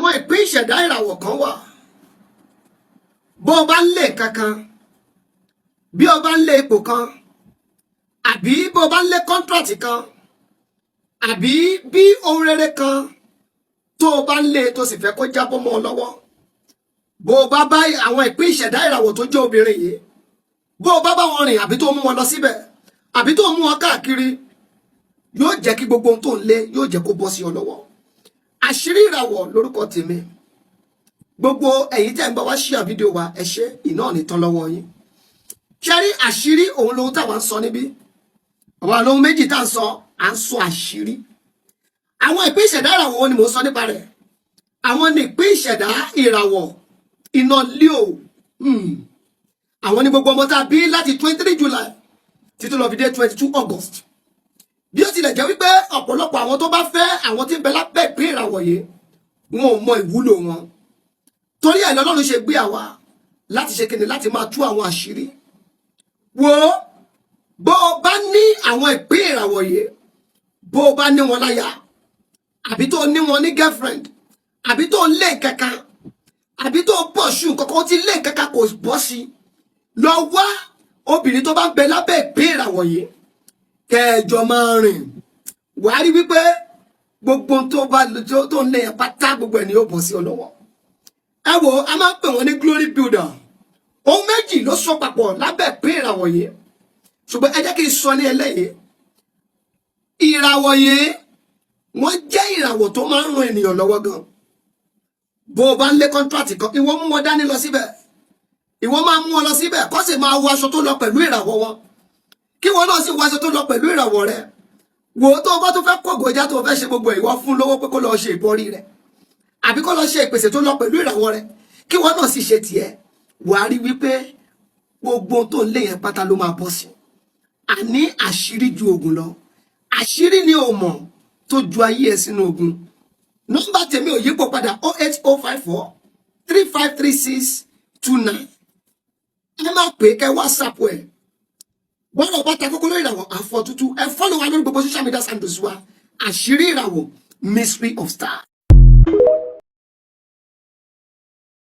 àwọn ìpín ìṣẹ̀dá ìràwọ̀ kan wà bó o bá ń lé kankan bí o bá ń lé ipò kan àbí bó o bá ń lé kọ́ńtrátì kan àbí bí ohun rere kan tó o bá ń lé tó sì fẹ́ kó jábọ́ mọ́ ọ lọ́wọ́ bó o bá bá àwọn ìpín ìṣẹ̀dá ìràwọ̀ tó jẹ́ obìnrin yìí bó o bá bá wọn rìn àbí tó mú wọn lọ síbẹ̀ àbí tó mú wọn káàkiri yóò jẹ́ kí gbogbo ohun tó ń lé yóò jẹ́ kó bọ́ sí ọ lọ́wọ́. Àṣírí ìràwọ̀ lórúkọ tèmi gbogbo ẹ̀yin tẹ́ ń bá wá ṣíà fídíò wa ẹ ṣé iná ní tán lọ́wọ́ yín. Ṣẹ́rí àṣírí òun lohun táwa ń sọ níbí àwọn àlóhun méjì tá à ń sọ àṣírí. Àwọn ìpín ìṣẹ̀dá ìràwọ̀ wo ni mò ń sọ nípa rẹ̀? Àwọn ní ìpín ìṣẹ̀dá ìràwọ̀ iná Lowo. Àwọn ní gbogbo ọmọ tá a bí láti 23 July títí lọ fi dé 22 August. Bí ó tilẹ̀ jẹ́ wípé ọ̀pọ̀lọpọ̀ àwọn tó bá fẹ́ àwọn tí ń bẹ lábẹ́ ìpín ìràwọ̀ yìí wọn ò mọ ìwúlò wọn. Torí ẹ̀ lọ́lọ́run ṣe gbé àwa láti ṣe kíni láti máa tú àwọn àṣírí. Wo bó o bá ní àwọn ìpín ìràwọ̀ yìí bó o bá ní wọn láya àbí tó ní wọn ní girlfriend àbí tó lé kankan àbí tó bọ̀ ṣù kankan tí lé kankan kò bọ́ sí lọ wá obìnrin tó bá ń bẹ lábẹ́ ìpín ìràwọ̀ yìí kẹjọ máa rìn wàá rí wípé gbogbo tó ń lé yẹn pátá gbogbo ẹ̀ ni yóò bọ́ sí ọ lọ́wọ́. Ẹ wo a máa ń pè wọ́n ní glory builder ohun méjì ló sọ papọ̀ lábẹ́ ìpín ìràwọ̀ yìí ṣùgbọ́n ẹ jẹ́ kí n sọ ní eléyìí ìràwọ̀ yìí wọ́n jẹ́ ìràwọ̀ tó máa ń ran ènìyàn lọ́wọ́ gan. Bó o bá ń lé kọ́ńtrátì kan ìwọ mú wọn dání lọ síbẹ̀ ìwọ máa mú wọn lọ síbẹ̀ kó sì máa wọ aṣọ tó lọ pẹ̀lú ìràwọ̀ wọn kí wọn náà sì wọ aṣọ tó lọ pẹ̀lú ìràwọ̀ rẹ̀. Wò ó tó o bá tún fẹ́ kó gòjá tó o fẹ́ ṣe gbogbo ìwọ fún lówó pé kó lọ ṣe ìbọrí rẹ̀ àbí kó lọ ṣe ìpèsè tó lọ pẹ̀lú ìràwọ̀ rẹ̀ kí wọn náà sì ṣe tiẹ̀ wàá rí wípé gbogbo tó ń lé yẹn pátá ló máa bọ́ sí. Àní àṣírí ju oògùn lọ àṣírí ni o mọ̀ tó ju ayé ẹ sínú ogun. Nọ́mbà tèmi ò yípo padà 08054 353629. Ẹ máa pè é kẹ́ WhatsApp ẹ̀ bọ́lá ọba ta kókó lórí ìràwọ̀ àfọ̀tútù ẹ fọ́lọ̀ wa lórí gbogbo social media handles wa àṣírí ìràwọ̀ mystery of stars.